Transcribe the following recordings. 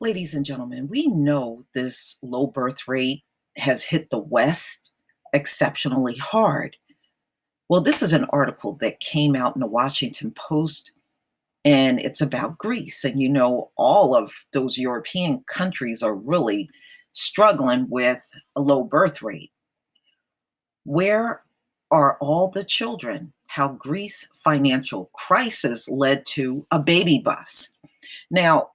Ladies and gentlemen, we know this low birth rate has hit the West exceptionally hard. Well, this is an article that came out in the Washington Post, and it's about Greece. And all of those European countries are really struggling with a low birth rate. Where are all the children? How Greece financial crisis led to a baby bust. Now,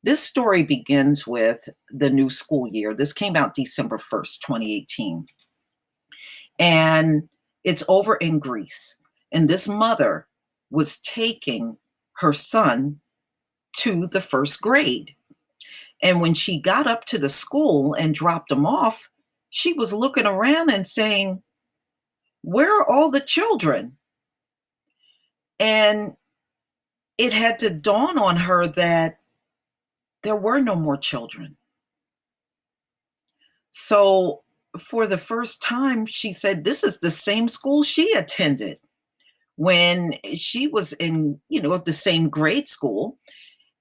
this story begins with the new school year. This came out December 1st, 2018. And it's over in Greece. And this mother was taking her son to the first grade. And when she got up to the school and dropped him off, she was looking around and saying, "Where are all the children?" And it had to dawn on her that there were no more children. So for the first time, she said this is the same school she attended when she was in, the same grade school.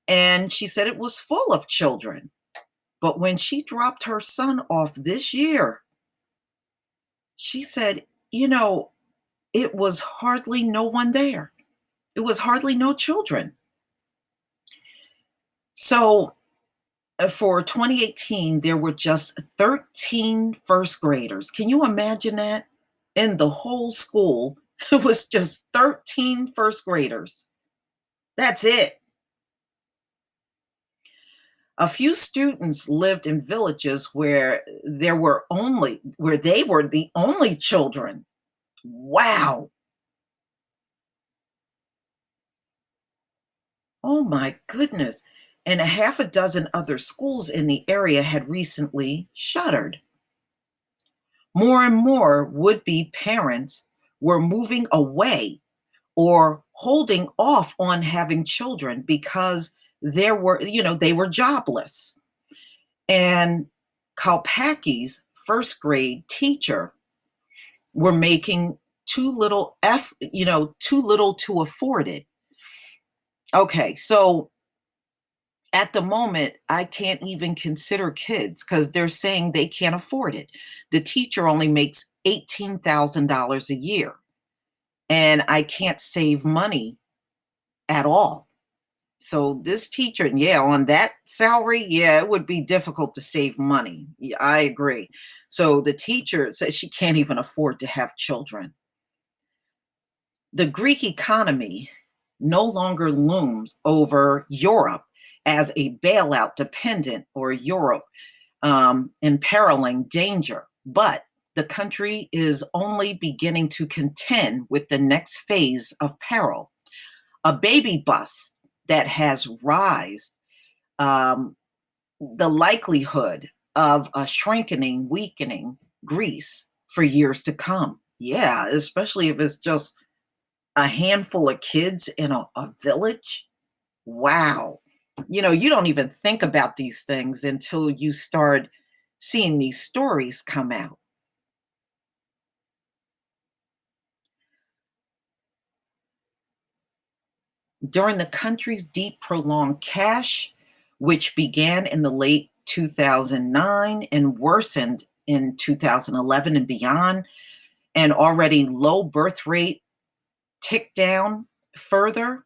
And she said it was full of children. But when she dropped her son off this year, she said, it was hardly no one there. It was hardly no children. So for 2018, there were just 13 first graders. Can you imagine that? In the whole school, it was just 13 first graders. That's it. A few students lived in villages where they were the only children. Wow. Oh my goodness. And a half a dozen other schools in the area had recently shuttered. More and more would-be parents were moving away or holding off on having children because they were jobless. And Kalpaki's first grade teacher were making too little to afford it. Okay, so at the moment, I can't even consider kids because they're saying they can't afford it. The teacher only makes $18,000 a year, and I can't save money at all. So this teacher, yeah, on that salary, yeah, it would be difficult to save money. Yeah, I agree. So the teacher says she can't even afford to have children. The Greek economy no longer looms over Europe as a bailout dependent or Europe imperiling danger. But the country is only beginning to contend with the next phase of peril. A baby bust that has rise, the likelihood of a shrinking, weakening Greece for years to come. Yeah, especially if it's just a handful of kids in a village. Wow. You don't even think about these things until you start seeing these stories come out. During the country's deep, prolonged cash, which began in the late 2009 and worsened in 2011 and beyond, and already low birth rate ticked down further,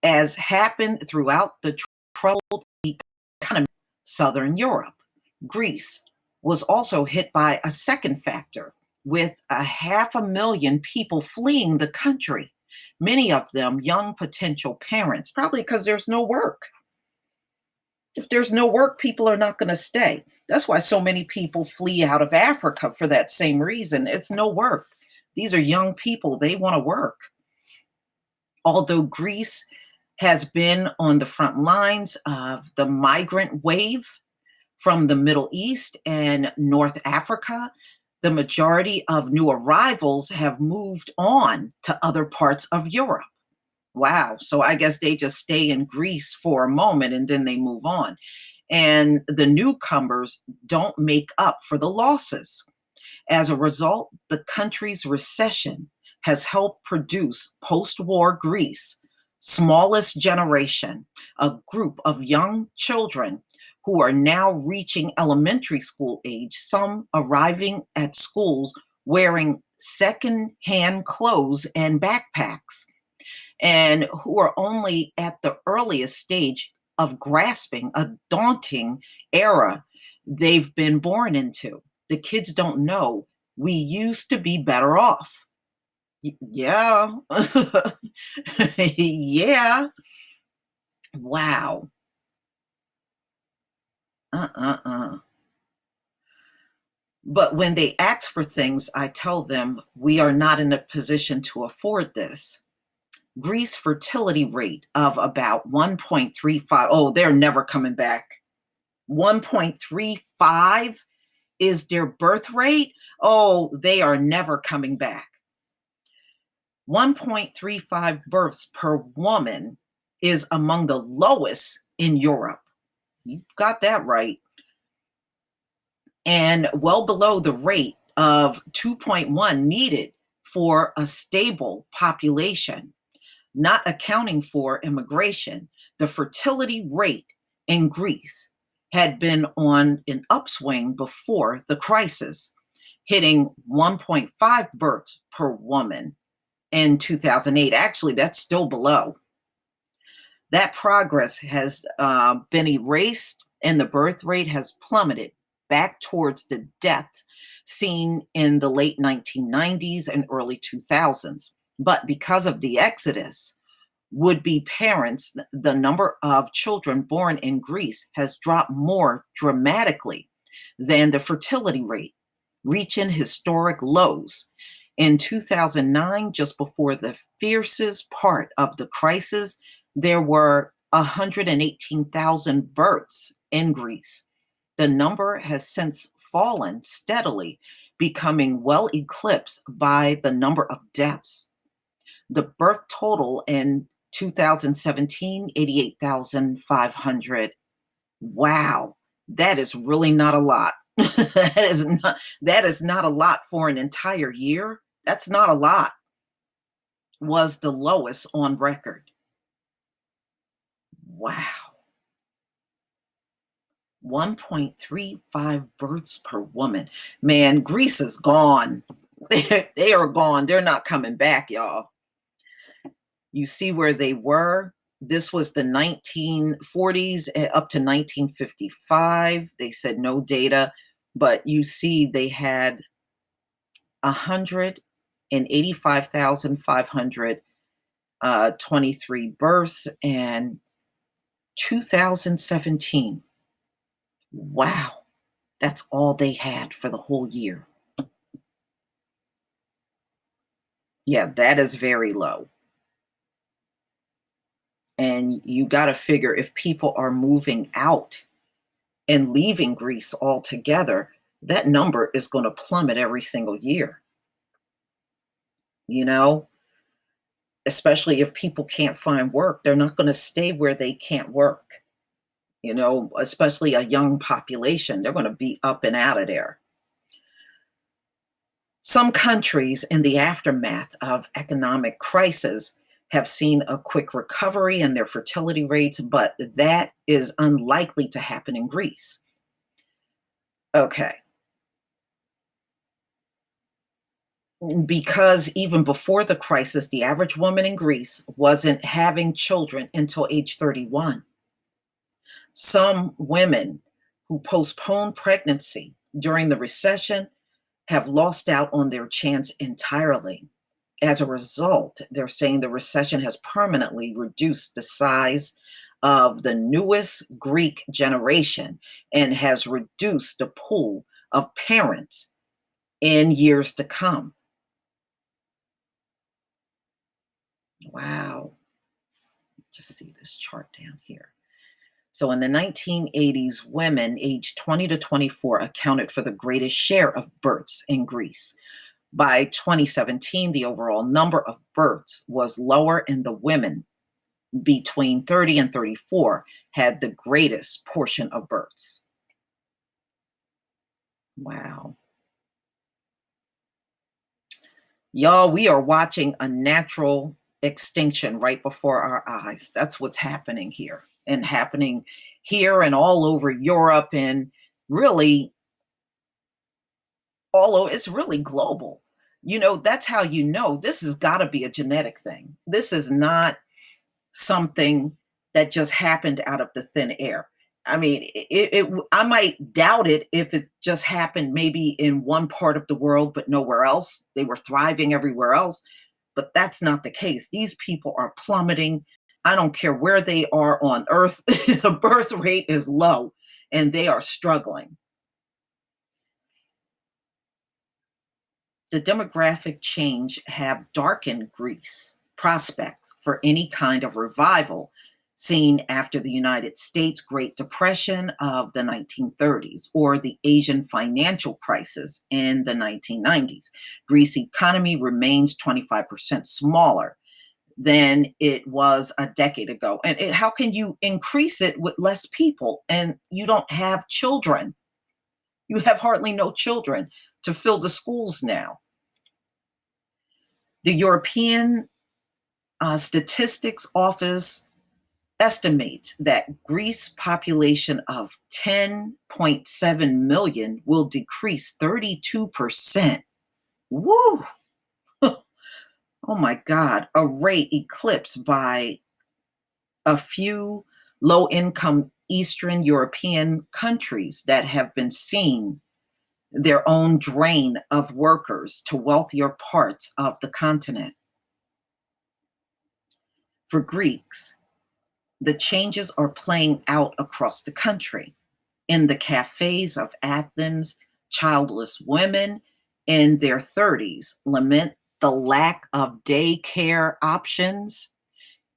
as happened throughout the troubled economy, Southern Europe. Greece was also hit by a second factor, with 500,000 people fleeing the country, many of them young potential parents, probably because there's no work. If there's no work, people are not going to stay. That's why so many people flee out of Africa for that same reason. It's no work. These are young people, they want to work. Although Greece has been on the front lines of the migrant wave from the Middle East and North Africa, the majority of new arrivals have moved on to other parts of Europe. Wow. So I guess they just stay in Greece for a moment and then they move on. And the newcomers don't make up for the losses. As a result, the country's recession has helped produce post-war Greece, smallest generation, a group of young children who are now reaching elementary school age, some arriving at schools wearing second-hand clothes and backpacks, and who are only at the earliest stage of grasping a daunting era they've been born into. The kids don't know we used to be better off. Yeah. Yeah. Wow. Uh-uh-uh. But when they ask for things, I tell them we are not in a position to afford this. Greece fertility rate of about 1.35. Oh, they're never coming back. 1.35 is their birth rate. Oh, they are never coming back. 1.35 births per woman is among the lowest in Europe. You got that right. And well below the rate of 2.1 needed for a stable population, not accounting for immigration. The fertility rate in Greece had been on an upswing before the crisis, hitting 1.5 births per woman in 2008. Actually, that's still below. That progress has been erased, and the birth rate has plummeted back towards the depth seen in the late 1990s and early 2000s. But because of the exodus, would-be parents, the number of children born in Greece has dropped more dramatically than the fertility rate, reaching historic lows. In 2009, just before the fiercest part of the crisis, there were 118,000 births in Greece. The number has since fallen steadily, becoming well eclipsed by the number of deaths. The birth total in 2017, 88,500. Wow, that is really not a lot. That is not a lot for an entire year. That's not a lot. Was the lowest on record. Wow. 1.35 births per woman. Man, Greece is gone. They are gone. They're not coming back, y'all. You see where they were. This was the 1940s up to 1955. They said no data, but you see they had 185,523 births in 2017. Wow, that's all they had for the whole year. Yeah, that is very low. And you got to figure if people are moving out and leaving Greece altogether, that number is going to plummet every single year. You know, especially if people can't find work, they're not going to stay where they can't work. You know, especially a young population, they're going to be up and out of there. Some countries in the aftermath of economic crisis have seen a quick recovery in their fertility rates, but that is unlikely to happen in Greece. Okay. Because even before the crisis, the average woman in Greece wasn't having children until age 31. Some women who postponed pregnancy during the recession have lost out on their chance entirely. As a result, they're saying the recession has permanently reduced the size of the newest Greek generation and has reduced the pool of parents in years to come. Wow. Just see this chart down here. So in the 1980s, women aged 20 to 24 accounted for the greatest share of births in Greece. By 2017, the overall number of births was lower, and the women between 30 and 34 had the greatest portion of births. Wow. Y'all, we are watching a natural extinction right before our eyes. That's what's happening here and happening here and all over Europe, and really all over, it's really global. That's how you know this has got to be a genetic thing. This is not something that just happened out of the thin air. I mean, I might doubt it if it just happened maybe in one part of the world, but nowhere else. They were thriving everywhere else, but that's not the case. These people are plummeting. I don't care where they are on earth. The birth rate is low and they are struggling. The demographic change have darkened Greece prospects for any kind of revival seen after the United States Great Depression of the 1930s or the Asian financial crisis in the 1990s. Greece's economy remains 25% smaller than it was a decade ago. And how can you increase it with less people and you don't have children? You have hardly no children to fill the schools now. The European Statistics Office estimates that Greece's population of 10.7 million will decrease 32%. Woo! Oh my God, a rate eclipsed by a few low-income Eastern European countries that have been seeing their own drain of workers to wealthier parts of the continent. For Greeks, the changes are playing out across the country. In the cafes of Athens, childless women in their 30s lament the lack of daycare options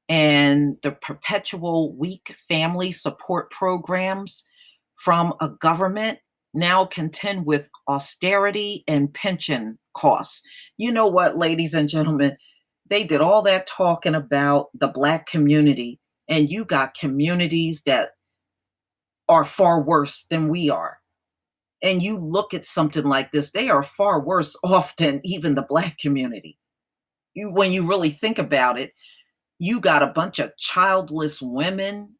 and the perpetual weak family support programs from a government now contend with austerity and pension costs. You know what, ladies and gentlemen? They did all that talking about the Black community, and you got communities that are far worse than we are. And you look at something like this, they are far worse off than even the Black community. When you really think about it, you got a bunch of childless women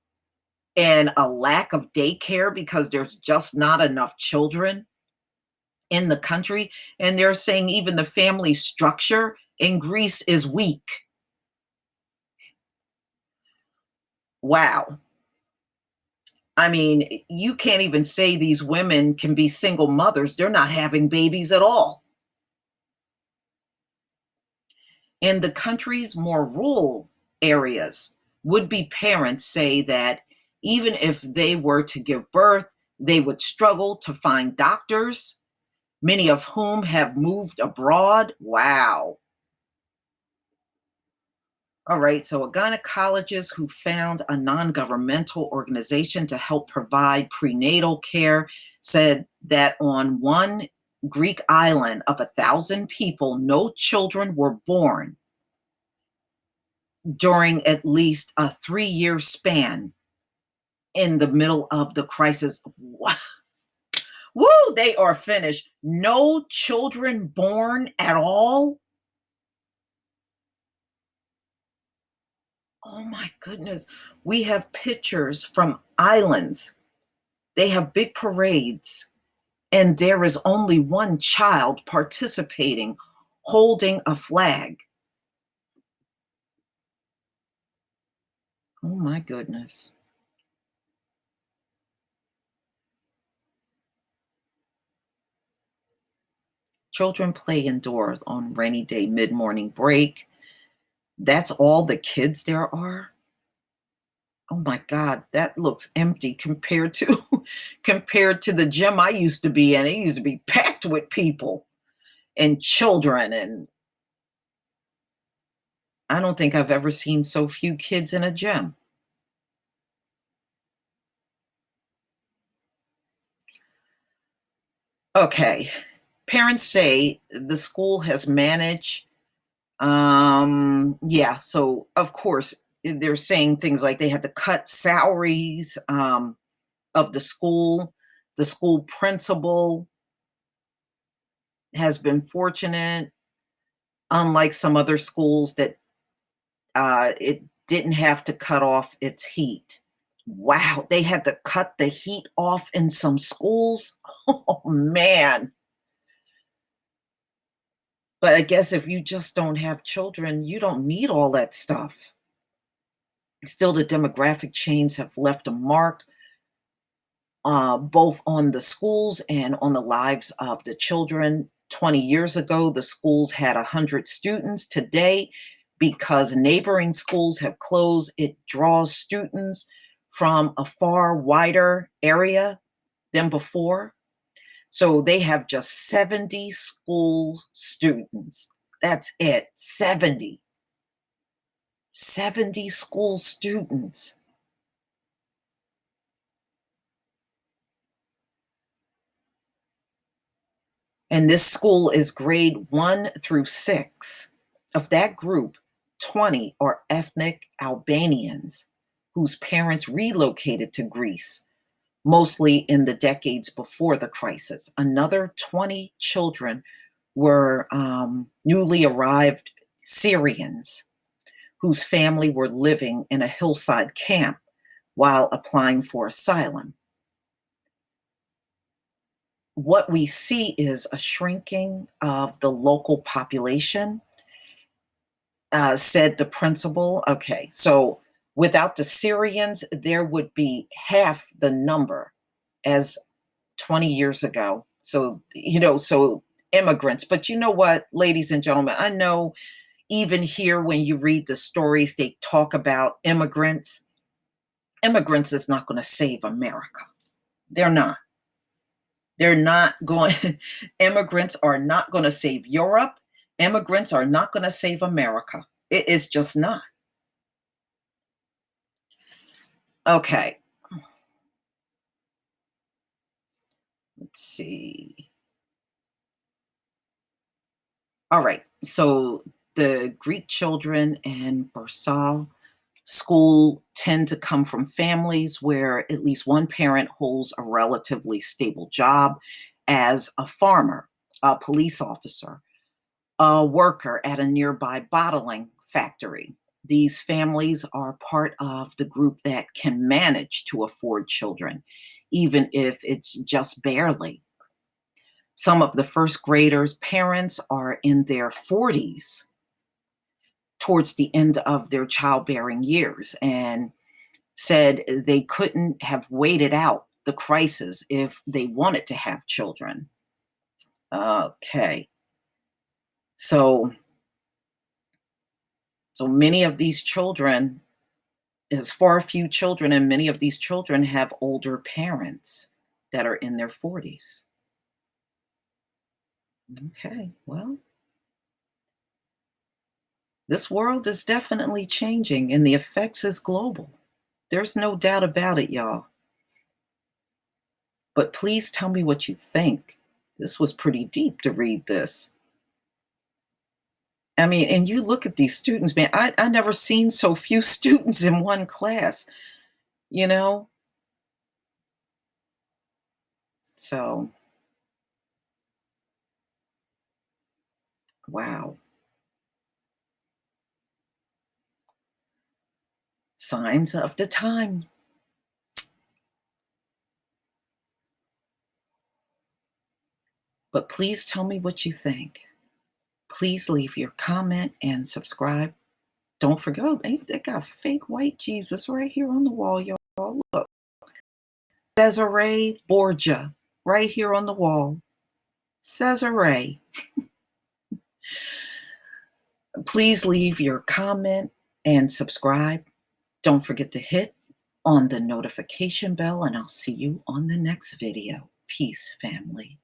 and a lack of daycare because there's just not enough children in the country. And they're saying even the family structure in Greece is weak. Wow. I mean, you can't even say these women can be single mothers. They're not having babies at all. In the country's more rural areas, would-be parents say that even if they were to give birth, they would struggle to find doctors, many of whom have moved abroad. Wow. All right, so a gynecologist who found a non-governmental organization to help provide prenatal care said that on one Greek island of 1,000 people, no children were born during at least a 3-year span in the middle of the crisis. Woo, they are finished. No children born at all. Oh my goodness. We have pictures from islands. They have big parades, and there is only one child participating, holding a flag. Oh my goodness. Children play indoors on rainy day mid-morning break. That's all the kids there are? Oh my God, that looks empty compared to compared to the gym I used to be in. It used to be packed with people and children, and I don't think I've ever seen so few kids in a gym. Okay. Parents say the school has managed. Yeah, so of course they're saying things like they had to cut salaries of the school. The school principal has been fortunate, unlike some other schools that it didn't have to cut off its heat. Wow, they had to cut the heat off in some schools. Oh, man. But I guess if you just don't have children, you don't need all that stuff. Still, the demographic change have left a mark, both on the schools and on the lives of the children. 20 years ago, the schools had 100 students. Today, because neighboring schools have closed, it draws students from a far wider area than before. So they have just 70 school students. That's it, 70. 70 school students. And this school is grade 1 through 6. Of that group, 20 are ethnic Albanians whose parents relocated to Greece, mostly in the decades before the crisis. Another 20 children were newly arrived Syrians whose family were living in a hillside camp while applying for asylum. What we see is a shrinking of the local population, said the principal. Okay, so without the Syrians, there would be half the number as 20 years ago. So, so immigrants. But you know what, ladies and gentlemen, I know even here when you read the stories, they talk about immigrants. Immigrants is not going to save America. They're not. They're not going, immigrants are not going to save Europe. Immigrants are not going to save America. It is just not. Okay, let's see. All right, so the Greek children in Bursal school tend to come from families where at least one parent holds a relatively stable job as a farmer, a police officer, a worker at a nearby bottling factory. These families are part of the group that can manage to afford children, even if it's just barely. Some of the first graders' parents are in their 40s towards the end of their childbearing years and said they couldn't have waited out the crisis if they wanted to have children. Okay. So many of these children, there's far few children, and many of these children have older parents that are in their 40s. Okay, well, this world is definitely changing and the effects is global. There's no doubt about it, y'all. But please tell me what you think. This was pretty deep to read this. I mean, and you look at these students, man, I never seen so few students in one class, you know? So, wow. Signs of the time. But please tell me what you think. Please leave your comment and subscribe. Don't forget, oh, they got fake white Jesus right here on the wall, y'all. Look, Cesare Borgia right here on the wall. Cesare. Please leave your comment and subscribe. Don't forget to hit on the notification bell, and I'll see you on the next video. Peace, family.